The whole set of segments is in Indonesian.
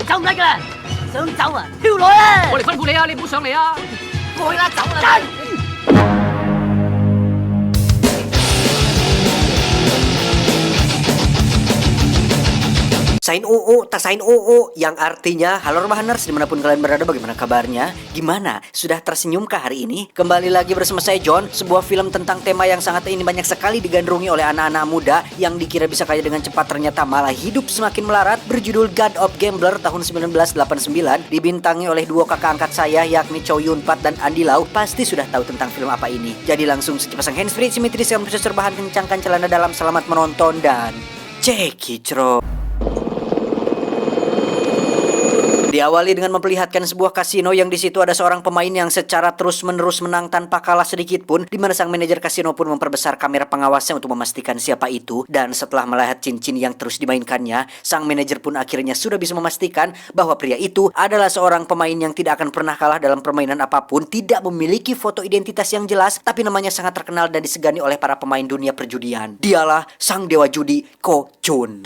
走唔得噶，想走啊，跳落啊！我嚟吩咐你啊，你唔好上嚟啊！過去啦，走啦！ Sain UU, tak sain UU, yang artinya halo Rebahaners dimanapun kalian berada, bagaimana kabarnya? Gimana? Sudah tersenyumkah hari ini? Kembali lagi bersama saya John, sebuah film tentang tema yang sangat ini banyak sekali digandrungi oleh anak-anak muda yang dikira bisa kaya dengan cepat ternyata malah hidup semakin melarat, berjudul God of Gambler tahun 1989, dibintangi oleh dua kakak angkat saya yakni Chow Yun Fat dan Andy Lau. Pasti sudah tahu tentang film apa ini. Jadi langsung saja pasang handsfree, simetris, yang bisa serbahan, kencangkan celana dalam, selamat menonton dan cekicro. Diawali dengan memperlihatkan sebuah kasino yang di situ ada seorang pemain yang secara terus-menerus menang tanpa kalah sedikit pun, di mana sang manajer kasino pun memperbesar kamera pengawasnya untuk memastikan siapa itu. Dan setelah melihat cincin yang terus dimainkannya, sang manajer pun akhirnya sudah bisa memastikan bahwa pria itu adalah seorang pemain yang tidak akan pernah kalah dalam permainan apapun, tidak memiliki foto identitas yang jelas, tapi namanya sangat terkenal dan disegani oleh para pemain dunia perjudian. Dialah sang dewa judi Ko Chun.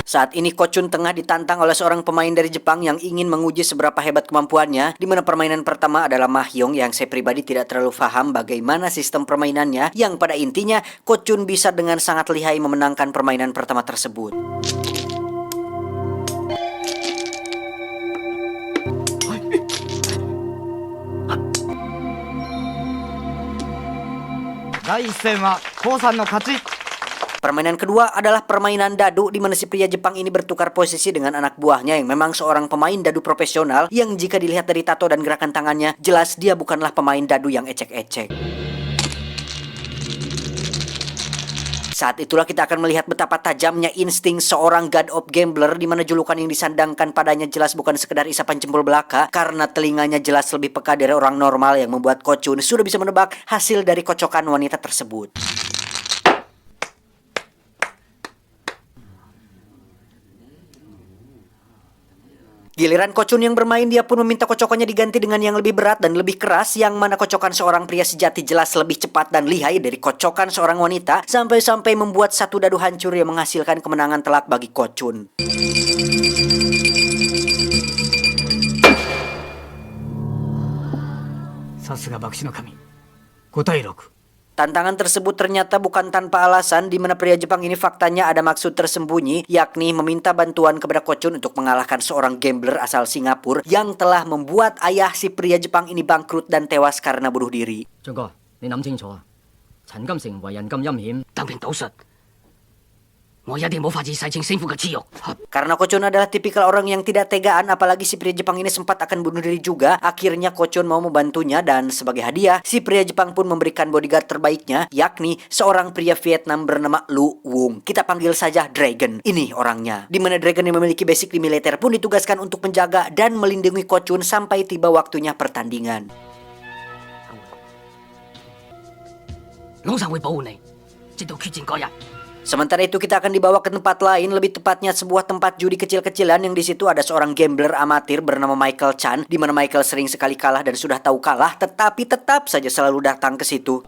Saat ini Ko Chun tengah ditantang oleh seorang pemain dari Jepang yang ingin menguji seberapa hebat kemampuannya, di mana permainan pertama adalah Mahjong yang saya pribadi tidak terlalu paham bagaimana sistem permainannya, yang pada intinya Ko Chun bisa dengan sangat lihai memenangkan permainan pertama tersebut. Permainan kedua adalah permainan dadu, di mana si pria Jepang ini bertukar posisi dengan anak buahnya yang memang seorang pemain dadu profesional yang jika dilihat dari tato dan gerakan tangannya, jelas dia bukanlah pemain dadu yang ecek-ecek. Saat itulah kita akan melihat betapa tajamnya insting seorang God of Gambler, di mana julukan yang disandangkan padanya jelas bukan sekedar isapan jempol belaka, karena telinganya jelas lebih peka dari orang normal yang membuat Ko Chun sudah bisa menebak hasil dari kocokan wanita tersebut. Giliran Ko Chun yang bermain, dia pun meminta kocokannya diganti dengan yang lebih berat dan lebih keras, yang mana kocokan seorang pria sejati jelas lebih cepat dan lihai dari kocokan seorang wanita, sampai-sampai membuat satu dadu hancur yang menghasilkan kemenangan telak bagi Ko Chun. Sasuga Bakushi no Kami. 5-6. Tantangan tersebut ternyata bukan tanpa alasan, di mana pria Jepang ini faktanya ada maksud tersembunyi, yakni meminta bantuan kepada Ko Chun untuk mengalahkan seorang gambler asal Singapura yang telah membuat ayah si pria Jepang ini bangkrut dan tewas karena bunuh diri. 俊哥，你諗清楚啊！陳金城為人咁陰險， 當平賭術，我一定冇法子洗清師傅嘅恥辱。 Karena Ko Chun adalah tipikal orang yang tidak tegaan, apalagi si pria Jepang ini sempat akan bunuh diri juga, akhirnya Ko Chun mau membantunya, dan sebagai hadiah, si pria Jepang pun memberikan bodyguard terbaiknya, yakni seorang pria Vietnam bernama Lu Wung. Kita panggil saja Dragon. Ini orangnya. Di mana Dragon yang memiliki basic di militer pun ditugaskan untuk menjaga dan melindungi Ko Chun sampai tiba waktunya pertandingan. 老實會保護你，直到決戰嗰日。 Sementara itu kita akan dibawa ke tempat lain, lebih tepatnya sebuah tempat judi kecil-kecilan yang di situ ada seorang gambler amatir bernama Michael Chan, di mana Michael sering sekali kalah dan sudah tahu kalah, tetapi tetap saja selalu datang ke situ.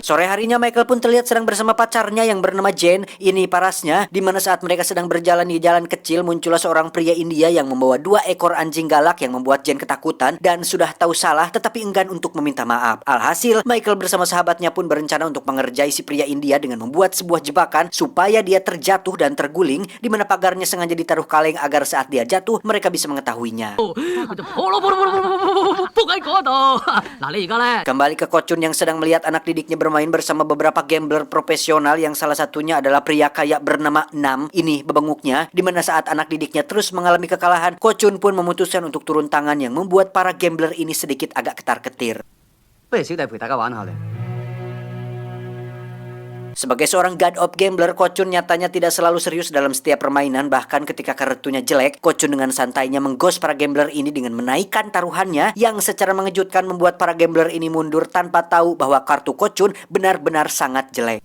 Sore harinya Michael pun terlihat sedang bersama pacarnya yang bernama Jane. Ini parasnya, di mana saat mereka sedang berjalan di jalan kecil, muncullah seorang pria India yang membawa 2 ekor anjing galak yang membuat Jane ketakutan dan sudah tahu salah tetapi enggan untuk meminta maaf. Alhasil, Michael bersama sahabatnya pun berencana untuk mengerjai si pria India dengan membuat sebuah jebakan supaya dia terjatuh dan terguling, di mana pagarnya sengaja ditaruh kaleng agar saat dia jatuh mereka bisa mengetahuinya. Kembali ke Ko Chun yang sedang melihat anak didiknya bermain bersama beberapa gambler profesional yang salah satunya adalah pria kaya bernama Nam. Ini bebenguknya, di mana saat anak didiknya terus mengalami kekalahan, Ko Chun pun memutuskan untuk turun tangan yang membuat para gambler ini sedikit agak ketar-ketir. Sebagai seorang God of Gambler, Ko Chun nyatanya tidak selalu serius dalam setiap permainan. Bahkan ketika kartunya jelek, Ko Chun dengan santainya menggos para gambler ini dengan menaikkan taruhannya, yang secara mengejutkan membuat para gambler ini mundur tanpa tahu bahwa kartu Ko Chun benar-benar sangat jelek.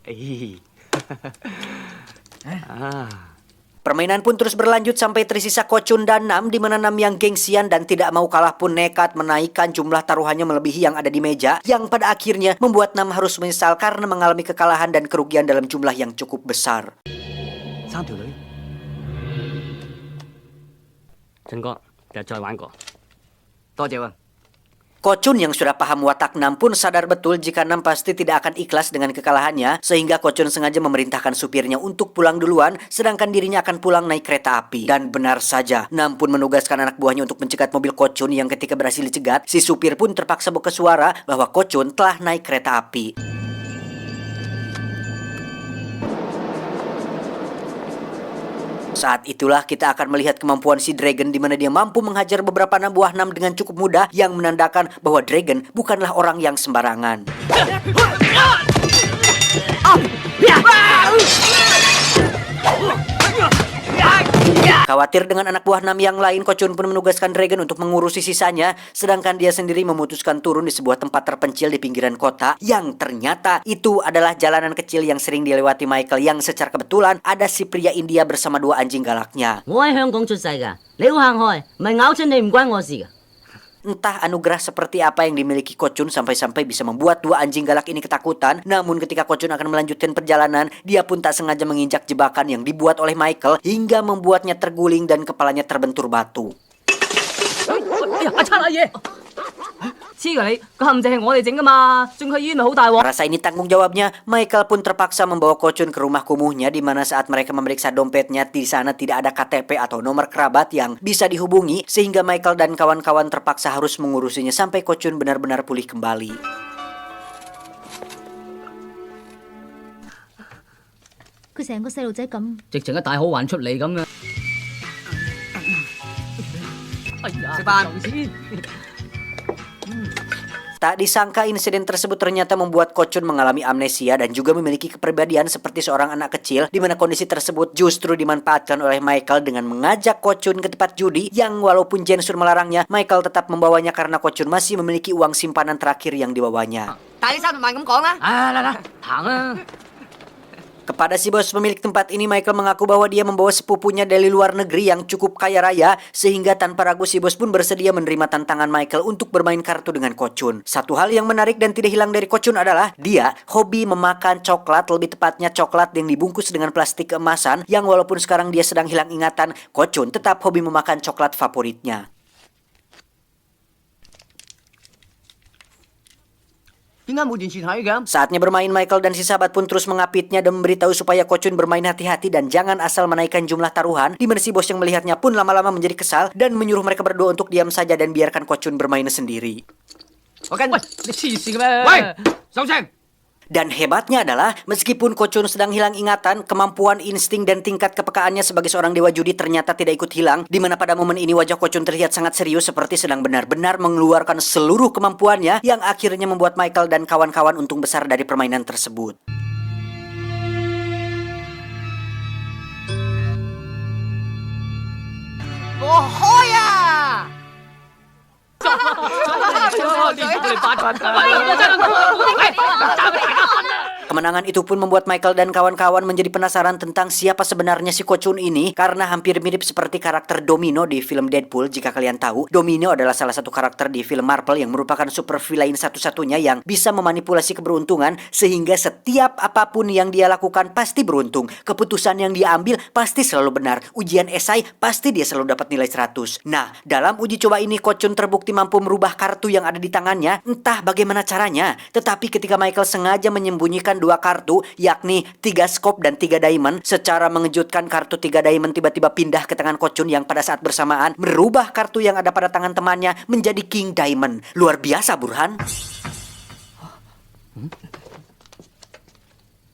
Permainan pun terus berlanjut sampai tersisa Ko Chun dan Nam, di mana Nam yang gengsian dan tidak mau kalah pun nekat menaikkan jumlah taruhannya melebihi yang ada di meja, yang pada akhirnya membuat Nam harus menyesal karena mengalami kekalahan dan kerugian dalam jumlah yang cukup besar. 3條女。陳哥，日再玩過。多謝啊。 Ko Chun yang sudah paham watak Nam pun sadar betul jika Nam pasti tidak akan ikhlas dengan kekalahannya, sehingga Ko Chun sengaja memerintahkan supirnya untuk pulang duluan, sedangkan dirinya akan pulang naik kereta api. Dan benar saja, Nam pun menugaskan anak buahnya untuk mencegat mobil Ko Chun, yang ketika berhasil dicegat, si supir pun terpaksa buka suara bahwa Ko Chun telah naik kereta api. Saat itulah kita akan melihat kemampuan si Dragon, di mana dia mampu menghajar beberapa anak buah Nam dengan cukup mudah, yang menandakan bahwa Dragon bukanlah orang yang sembarangan. Khawatir dengan anak buah Nam yang lain, Ko Chun pun menugaskan Dragon untuk mengurusi sisanya, sedangkan dia sendiri memutuskan turun di sebuah tempat terpencil di pinggiran kota, yang ternyata itu adalah jalanan kecil yang sering dilewati Michael, yang secara kebetulan ada si pria India bersama dua anjing galaknya. 我喺香港出世㗎，你要行開，唔係咬親你唔關我事㗎。 Entah anugerah seperti apa yang dimiliki Ko Chun sampai-sampai bisa membuat dua anjing galak ini ketakutan. Namun ketika Ko Chun akan melanjutkan perjalanan, dia pun tak sengaja menginjak jebakan yang dibuat oleh Michael, hingga membuatnya terguling dan kepalanya terbentur batu. 阿七阿爺，黐㗎你，個陷阱係我哋整㗎嘛，送去醫院咪好大鑊。 Merasa ini tanggung jawabnya, Michael pun terpaksa membawa Ko Chun ke rumah kumuhnya, di mana saat mereka memeriksa dompetnya, di sana tidak ada KTP atau nomor kerabat yang bisa dihubungi, sehingga Michael dan kawan-kawan terpaksa harus mengurusinya sampai Ko Chun benar-benar pulih kembali. 佢成個細路仔咁。 直情一大好運出嚟咁嘅。哎呀，食飯先。 Tak disangka insiden tersebut ternyata membuat Ko Chun mengalami amnesia dan juga memiliki kepribadian seperti seorang anak kecil, di mana kondisi tersebut justru dimanfaatkan oleh Michael dengan mengajak Ko Chun ke tempat judi, yang walaupun Jensur melarangnya, Michael tetap membawanya karena Ko Chun masih memiliki uang simpanan terakhir yang dibawanya. 大啲300萬咁講啦。嚟，行啦。 Kepada si bos pemilik tempat ini, Michael mengaku bahwa dia membawa sepupunya dari luar negeri yang cukup kaya raya, sehingga tanpa ragu si bos pun bersedia menerima tantangan Michael untuk bermain kartu dengan Ko Chun. Satu hal yang menarik dan tidak hilang dari Ko Chun adalah dia hobi memakan coklat, lebih tepatnya coklat yang dibungkus dengan plastik keemasan, yang walaupun sekarang dia sedang hilang ingatan, Ko Chun tetap hobi memakan coklat favoritnya. 點解冇電視睇嘅？ Saatnya bermain, Michael dan si sahabat pun terus mengapitnya dan memberitahu supaya Ko Chun bermain hati-hati dan jangan asal menaikkan jumlah taruhan, di mana si bos yang melihatnya pun lama-lama menjadi kesal dan menyuruh mereka berdua untuk diam saja dan biarkan Ko Chun bermain sendiri. 我跟。喂，你黐線嘅咩？ 喂，收聲！ Dan hebatnya adalah, meskipun Ko Chun sedang hilang ingatan, kemampuan insting dan tingkat kepekaannya sebagai seorang dewa judi ternyata tidak ikut hilang, di mana pada momen ini wajah Ko Chun terlihat sangat serius seperti sedang benar-benar mengeluarkan seluruh kemampuannya, yang akhirnya membuat Michael dan kawan-kawan untung besar dari permainan tersebut. Kemenangan itu pun membuat Michael dan kawan-kawan menjadi penasaran tentang siapa sebenarnya si Ko Chun ini, karena hampir mirip seperti karakter Domino di film Deadpool. Jika kalian tahu, Domino adalah salah satu karakter di film Marvel yang merupakan super villain satu-satunya yang bisa memanipulasi keberuntungan, sehingga setiap apapun yang dia lakukan pasti beruntung. Keputusan yang dia ambil pasti selalu benar. Ujian esai pasti dia selalu dapat nilai 100. Nah, dalam uji coba ini Ko Chun terbukti mampu merubah kartu yang ada di tangannya, entah bagaimana caranya. Tetapi ketika Michael sengaja menyembunyikan dua kartu, yakni 3 scope dan 3 diamond, secara mengejutkan kartu 3 diamond tiba-tiba pindah ke tangan Ko Chun yang pada saat bersamaan merubah kartu yang ada pada tangan temannya menjadi King Diamond. Luar biasa, Burhan.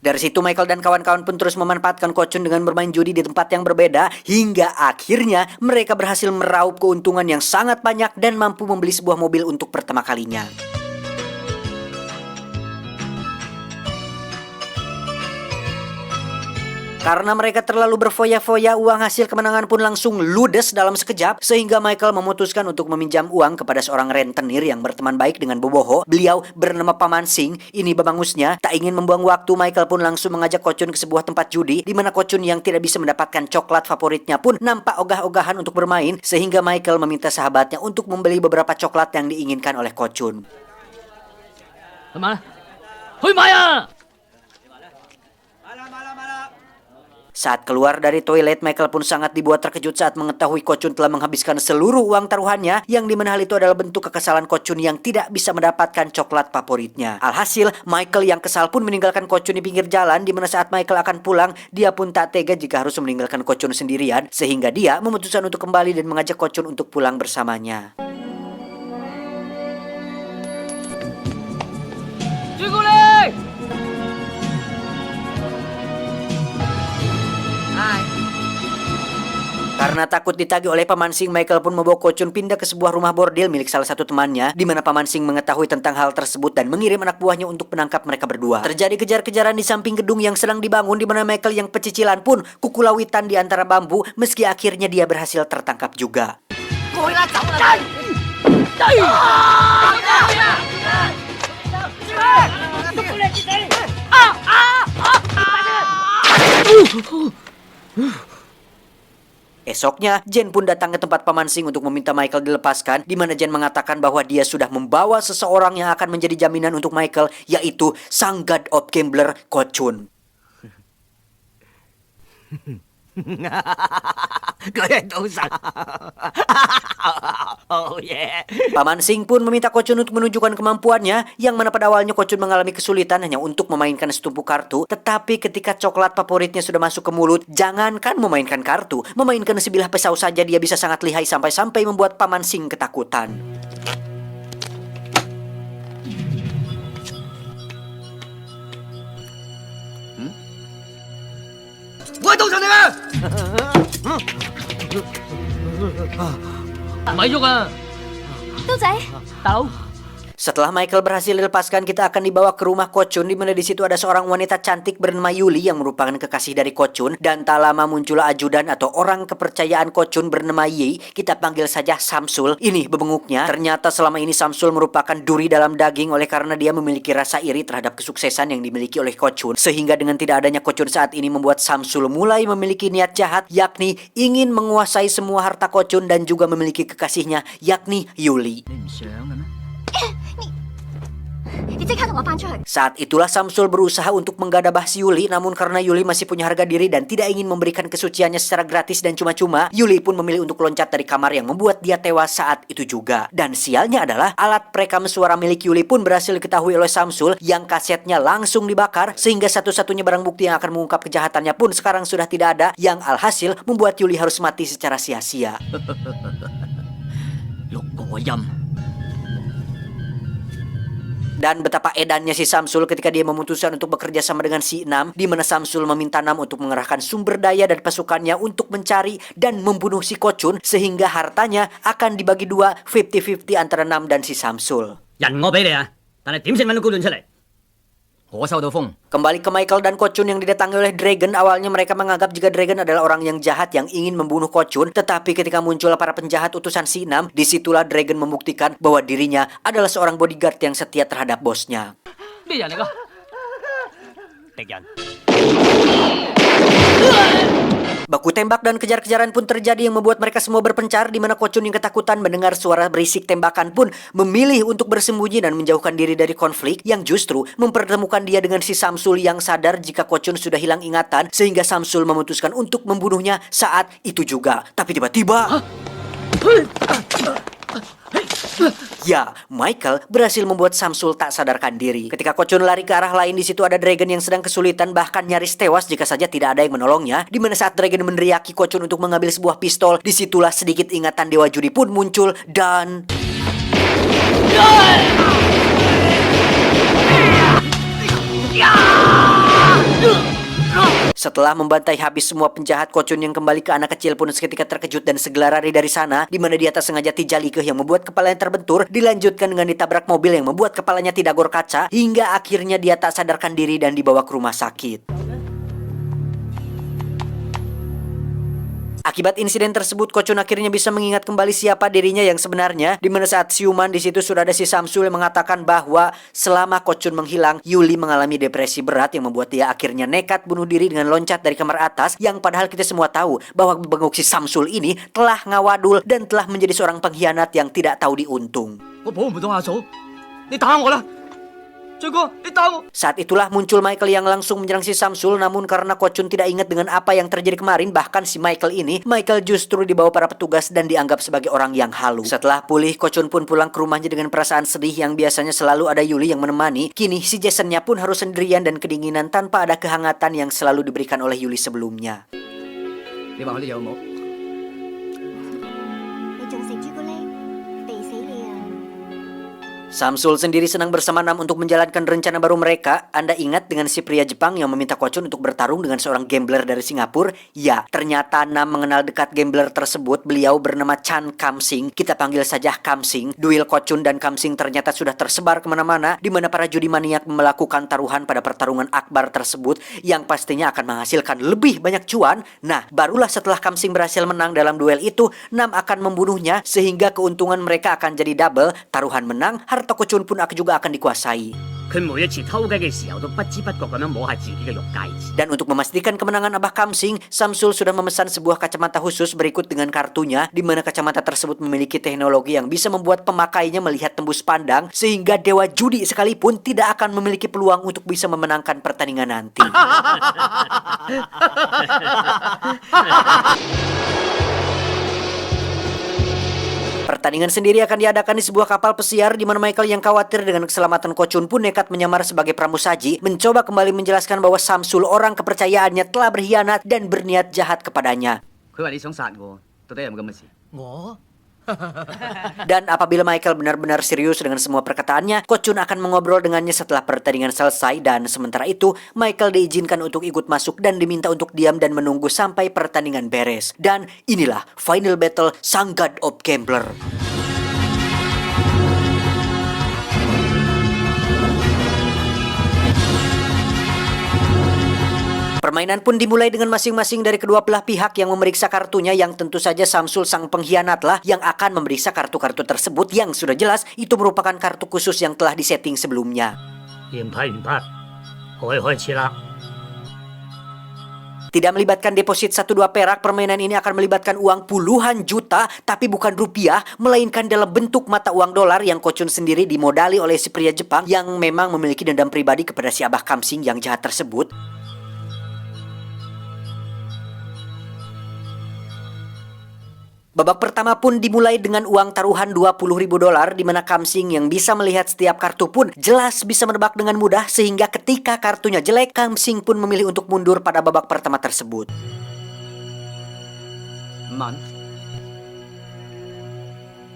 Dari situ Michael dan kawan-kawan pun terus memanfaatkan Ko Chun dengan bermain judi di tempat yang berbeda, hingga akhirnya mereka berhasil meraup keuntungan yang sangat banyak dan mampu membeli sebuah mobil untuk pertama kalinya. Karena mereka terlalu berfoya-foya, uang hasil kemenangan pun langsung ludes dalam sekejap, sehingga Michael memutuskan untuk meminjam uang kepada seorang rentenir yang berteman baik dengan Boboho. Beliau bernama Paman Sing. Ini babangusnya. Tak ingin membuang waktu, Michael pun langsung mengajak Ko Chun ke sebuah tempat judi, di mana Ko Chun yang tidak bisa mendapatkan coklat favoritnya pun nampak ogah-ogahan untuk bermain, sehingga Michael meminta sahabatnya untuk membeli beberapa coklat yang diinginkan oleh Ko Chun. 去買啦，去買啊！ Saat keluar dari toilet, Michael pun sangat dibuat terkejut saat mengetahui Ko Chun telah menghabiskan seluruh uang taruhannya, yang dimana hal itu adalah bentuk kekesalan Ko Chun yang tidak bisa mendapatkan coklat favoritnya. Alhasil, Michael yang kesal pun meninggalkan Ko Chun di pinggir jalan, dimana saat Michael akan pulang, dia pun tak tega jika harus meninggalkan Ko Chun sendirian, sehingga dia memutuskan untuk kembali dan mengajak Ko Chun untuk pulang bersamanya. 朱古力。 Karena takut ditagih oleh Paman Sing, Michael pun membawa Ko Chun pindah ke sebuah rumah bordil milik salah satu temannya, di mana Paman Sing mengetahui tentang hal tersebut dan mengirim anak buahnya untuk menangkap mereka berdua. Terjadi kejar-kejaran di samping gedung yang sedang dibangun, di mana Michael yang pecicilan pun kukulawitan di antara bambu, meski akhirnya dia berhasil tertangkap juga. Esoknya, Jen pun datang ke tempat Paman Sing untuk meminta Michael dilepaskan, di mana Jen mengatakan bahwa dia sudah membawa seseorang yang akan menjadi jaminan untuk Michael, yaitu sang God of Gambler, Ko Chun. Oh yeah. Paman Sing pun meminta Ko Chun untuk menunjukkan kemampuannya, yang mana pada awalnya Ko Chun mengalami kesulitan hanya untuk memainkan setumpuk kartu, tetapi ketika coklat favoritnya sudah masuk ke mulut, jangankan memainkan kartu, memainkan sebilah pisau saja dia bisa sangat lihai sampai-sampai membuat Paman Sing ketakutan. Mày喐à. Tú仔， Tahu? Setelah Michael berhasil dilepaskan, kita akan dibawa ke rumah Ko Chun, di mana di situ ada seorang wanita cantik bernama Yuli yang merupakan kekasih dari Ko Chun, dan tak lama muncullah ajudan atau orang kepercayaan Ko Chun bernama Yi, kita panggil saja Samsul. Ini bebenguknya, ternyata selama ini Samsul merupakan duri dalam daging oleh karena dia memiliki rasa iri terhadap kesuksesan yang dimiliki oleh Ko Chun, sehingga dengan tidak adanya Ko Chun saat ini membuat Samsul mulai memiliki niat jahat, yakni ingin menguasai semua harta Ko Chun dan juga memiliki kekasihnya, yakni Yuli. 你即刻同我翻出去！ Saat itulah Samsul berusaha untuk menggadabah si Yuli, namun karena Yuli masih punya harga diri dan tidak ingin memberikan kesuciannya secara gratis dan cuma-cuma, Yuli pun memilih untuk loncat dari kamar yang membuat dia tewas saat itu juga. Dan sialnya adalah alat perekam suara milik Yuli pun berhasil diketahui oleh Samsul, yang kasetnya langsung dibakar, sehingga satu-satunya barang bukti yang akan mengungkap kejahatannya pun sekarang sudah tidak ada, yang alhasil membuat Yuli harus mati secara sia-sia. 六個音。 Dan betapa edannya si Samsul ketika dia memutuskan untuk bekerja sama dengan si Nam, di mana Samsul meminta Nam untuk mengerahkan sumber daya dari pasukannya untuk mencari dan membunuh si Ko Chun, sehingga hartanya akan dibagi dua 50-50 antara Nam dan si Samsul. 人我俾你啊，但係點先揾到高段出嚟？我收到風。 Kembali ke Michael dan Ko Chun yang didatangi oleh Dragon. Awalnya mereka menganggap jika Dragon adalah orang yang jahat yang ingin membunuh Ko Chun, tetapi ketika muncul para penjahat utusan si Nam, disitulah Dragon membuktikan bahwa dirinya adalah seorang bodyguard yang setia terhadap bosnya. 咩人嚟㗎？敵人。 Baku tembak dan kejar-kejaran pun terjadi yang membuat mereka semua berpencar, di mana Ko Chun yang ketakutan mendengar suara berisik tembakan pun memilih untuk bersembunyi dan menjauhkan diri dari konflik, yang justru mempertemukan dia dengan si Samsul yang sadar jika Ko Chun sudah hilang ingatan, sehingga Samsul memutuskan untuk membunuhnya saat itu juga. Tapi tiba-tiba ya, Michael berhasil membuat Samsul tak sadarkan diri. Ketika Ko Chun lari ke arah lain, di situ ada Dragon yang sedang kesulitan, bahkan nyaris tewas jika saja tidak ada yang menolongnya. Di mana saat Dragon meneriaki Ko Chun untuk mengambil sebuah pistol, disitulah sedikit ingatan Dewa Judi pun muncul dan setelah membantai habis semua penjahat, Ko Chun yang kembali ke anak kecil pun seketika terkejut dan segera lari dari sana, di mana dia tak sengaja tijalikeh yang membuat kepalanya terbentur, dilanjutkan dengan ditabrak mobil yang membuat kepalanya tidak gor kaca, hingga akhirnya dia tak sadarkan diri dan dibawa ke rumah sakit. Akibat insiden tersebut, Ko Chun akhirnya bisa mengingat kembali siapa dirinya yang sebenarnya, di mana saat siuman di situ sudah ada si Samsul yang mengatakan bahwa selama Ko Chun menghilang, Yuli mengalami depresi berat yang membuat dia akhirnya nekat bunuh diri dengan loncat dari kamar atas, yang padahal kita semua tahu bahwa bengok si Samsul ini telah ngawadul dan telah menjadi seorang pengkhianat yang tidak tahu diuntung. 我保唔到阿嫂，你打我啦！俊哥，你打我！ Saat itulah muncul Michael yang langsung menyerang si Samsul, namun karena Ko Chun tidak ingat dengan apa yang terjadi kemarin, bahkan si Michael justru dibawa para petugas dan dianggap sebagai orang yang halu. Setelah pulih, Ko Chun pun pulang ke rumahnya dengan perasaan sedih yang biasanya selalu ada Yuli yang menemani. Kini si Jasonnya pun harus sendirian dan kedinginan tanpa ada kehangatan yang selalu diberikan oleh Yuli sebelumnya. 你話我啲有冇？你仲食朱古力，肥死你啊！ Samsul sendiri senang bersama Nam untuk menjalankan rencana baru mereka. Anda ingat dengan si pria Jepang yang meminta Ko Chun untuk bertarung dengan seorang gambler dari Singapura? Ya, ternyata Nam mengenal dekat gambler tersebut. Beliau bernama Chan Kamsing. Kita panggil saja Kamsing. Duel Ko Chun dan Kamsing ternyata sudah tersebar kemana-mana, di mana para judi maniak melakukan taruhan pada pertarungan akbar tersebut yang pastinya akan menghasilkan lebih banyak cuan. Nah, barulah setelah Kamsing berhasil menang dalam duel itu, Nam akan membunuhnya sehingga keuntungan mereka akan jadi double. Taruhan menang, harta Ko Chun pun juga akan dikuasai. 佢每一次偷雞嘅時候都不知不覺咁樣摸下自己嘅玉戒指。 Dan untuk memastikan kemenangan Abah Kamsing, Samsul sudah memesan sebuah kacamata khusus berikut dengan kartunya, di mana kacamata tersebut memiliki teknologi yang bisa membuat pemakainya melihat tembus pandang, sehingga dewa judi sekalipun tidak akan memiliki peluang untuk bisa memenangkan pertandingan nanti. Pertandingan sendiri akan diadakan di sebuah kapal pesiar, di mana Michael yang khawatir dengan keselamatan Ko Chun pun nekat menyamar sebagai pramusaji, mencoba kembali menjelaskan bahwa Samsul orang kepercayaannya telah berkhianat dan berniat jahat kepadanya. 佢話你想殺我，到底有冇咁嘅事？我 Dan apabila Michael benar-benar serius dengan semua perkataannya, Ko Chun akan mengobrol dengannya setelah pertandingan selesai, dan sementara itu Michael diizinkan untuk ikut masuk dan diminta untuk diam dan menunggu sampai pertandingan beres. Dan inilah final battle Sang God of Gambler. Permainan pun dimulai dengan masing-masing dari kedua belah pihak yang memeriksa kartunya, yang tentu saja Samsul sang pengkhianatlah yang akan memeriksa kartu-kartu tersebut yang sudah jelas itu merupakan kartu khusus yang telah disetting sebelumnya. 驗牌完畢，可以開始啦。 Tidak melibatkan deposit 1-2 perak, permainan ini akan melibatkan uang puluhan juta, tapi bukan rupiah, melainkan dalam bentuk mata uang dolar yang Ko Chun sendiri dimodali oleh si pria Jepang yang memang memiliki dendam pribadi kepada si Abah Kamsing yang jahat tersebut. Babak pertama pun dimulai dengan uang taruhan 20.000 dolar, di mana Kamsing yang bisa melihat setiap kartu pun jelas bisa menebak dengan mudah, sehingga ketika kartunya jelek, Kamsing pun memilih untuk mundur pada babak pertama tersebut. 5萬，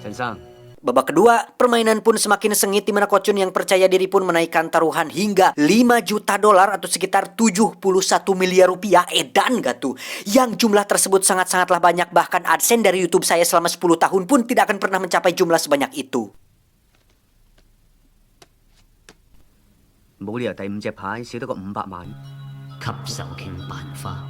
陳生， Babak kedua, permainan pun semakin sengit, di mana Ko Chun yang percaya diri pun menaikkan taruhan hingga 5 juta dolar atau sekitar 71 miliar rupiah. Edan gak tuh? Yang jumlah tersebut sangat-sangatlah banyak, bahkan AdSense dari YouTube saya selama 10 tahun pun tidak akan pernah mencapai jumlah sebanyak itu. 冇理由第5隻牌少得個500萬。吸手傾辦法。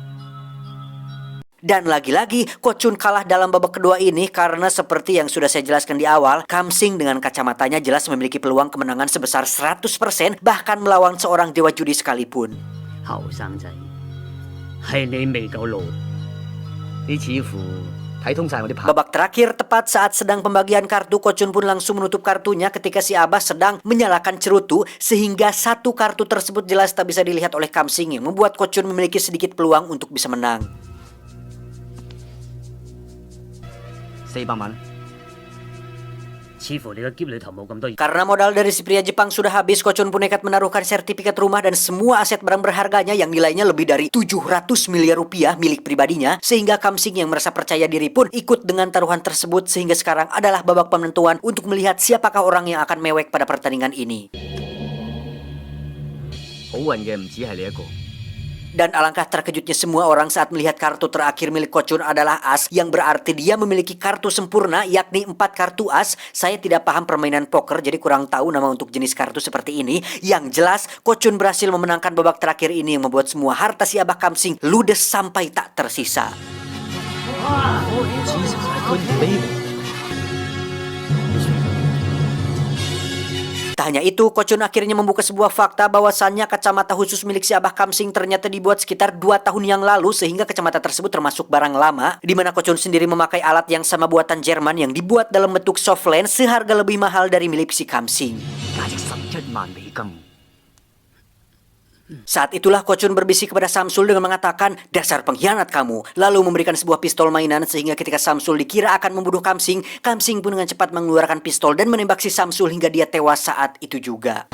Dan lagi-lagi, Ko Chun kalah dalam babak kedua ini karena seperti yang sudah saya jelaskan di awal, Kamsing dengan kacamatanya jelas memiliki peluang kemenangan sebesar 100%, bahkan melawan seorang dewa judi sekalipun. 後生仔，係你未夠老，你似乎睇通晒我啲牌。 Babak terakhir, tepat saat sedang pembagian kartu, Ko Chun pun langsung menutup kartunya ketika si Abah sedang menyalakan cerutu, sehingga satu kartu tersebut jelas tak bisa dilihat oleh Kamsing, yang membuat Ko Chun memiliki sedikit peluang untuk bisa menang. 400萬，似乎你個篋裏頭冇咁多。 Karena modal dari si pria Jepang sudah habis, Ko Chun pun nekat menaruhkan sertifikat rumah dan semua aset barang berharganya yang nilainya lebih dari 700 miliar rupiah milik pribadinya, sehingga Kamsing yang merasa percaya diri pun ikut dengan taruhan tersebut, sehingga sekarang adalah babak penentuan untuk melihat siapakah orang yang akan mewek pada pertandingan ini. 好運嘅唔止係你一個。 Dan alangkah terkejutnya semua orang saat melihat kartu terakhir milik Ko Chun adalah as, yang berarti dia memiliki kartu sempurna, yakni 4 kartu as. Saya tidak paham permainan poker, jadi kurang tahu nama untuk jenis kartu seperti ini. Yang jelas, Ko Chun berhasil memenangkan babak terakhir ini yang membuat semua harta si Abah Kamsing ludes sampai tak tersisa. Jesus, I couldn't believe it. Tak hanya itu, Ko Chun akhirnya membuka sebuah fakta bahwasannya kacamata khusus milik si Abah Kamsing ternyata dibuat sekitar 2 tahun yang lalu, sehingga kacamata tersebut termasuk barang lama, di mana Ko Chun sendiri memakai alat yang sama buatan Jerman yang dibuat dalam bentuk soft lens seharga lebih mahal dari milik si Kamsing. Saat itulah Ko Chun berbisik kepada Samsul dengan mengatakan, "Dasar pengkhianat kamu," lalu memberikan sebuah pistol mainan sehingga ketika Samsul dikira akan membunuh Kamsing, Kamsing pun dengan cepat mengeluarkan pistol dan menembak si Samsul hingga dia tewas saat itu juga.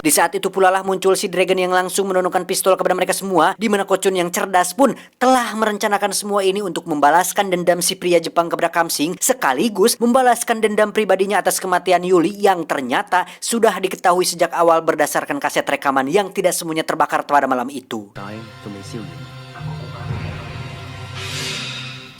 Di saat itu pula lah muncul si Dragon yang langsung menodongkan pistol kepada mereka semua, di mana Ko Chun yang cerdas pun telah merencanakan semua ini untuk membalaskan dendam si pria Jepang kepada Kamsing, sekaligus membalaskan dendam pribadinya atas kematian Yuli yang ternyata sudah diketahui sejak awal berdasarkan kaset rekaman yang tidak semuanya terbakar pada malam itu.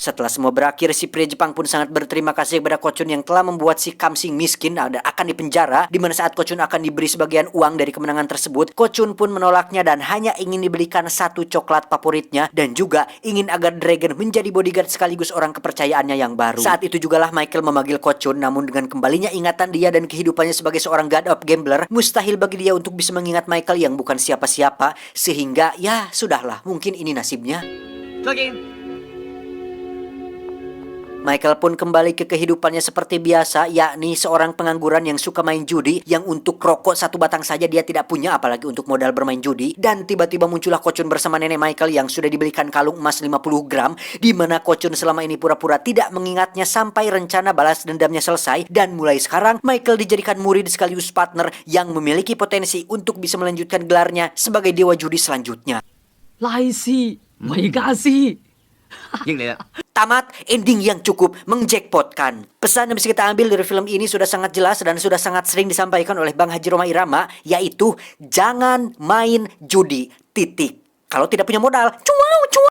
Setelah semua berakhir, si pria Jepang pun sangat berterima kasih kepada Ko Chun yang telah membuat si Kamsing miskin dan akan dipenjara, di mana saat Ko Chun akan diberi sebagian uang dari kemenangan tersebut, Ko Chun pun menolaknya dan hanya ingin dibelikan 1 coklat favoritnya dan juga ingin agar Dragon menjadi bodyguard sekaligus orang kepercayaannya yang baru. Saat itu jugalah Michael memanggil Ko Chun, namun dengan kembalinya ingatan dia dan kehidupannya sebagai seorang god of gambler, mustahil bagi dia untuk bisa mengingat Michael yang bukan siapa-siapa, sehingga ya sudahlah, mungkin ini nasibnya. Michael pun kembali ke kehidupannya seperti biasa, yakni seorang pengangguran yang suka main judi, yang untuk rokok 1 batang saja dia tidak punya, apalagi untuk modal bermain judi. Dan tiba-tiba muncullah Ko Chun bersama nenek Michael yang sudah dibelikan kalung emas 50 gram, di mana Ko Chun selama ini pura-pura tidak mengingatnya sampai rencana balas dendamnya selesai. Dan mulai sekarang, Michael dijadikan murid sekaligus partner yang memiliki potensi untuk bisa melanjutkan gelarnya sebagai dewa judi selanjutnya. Laisi, Maigasi. Tamat, ending yang cukup menjackpotkan. Pesan yang bisa kita ambil dari film ini sudah sangat jelas dan sudah sangat sering disampaikan oleh Bang Haji Rhoma Irama, yaitu jangan main judi, titik. Kalau tidak punya modal, cuma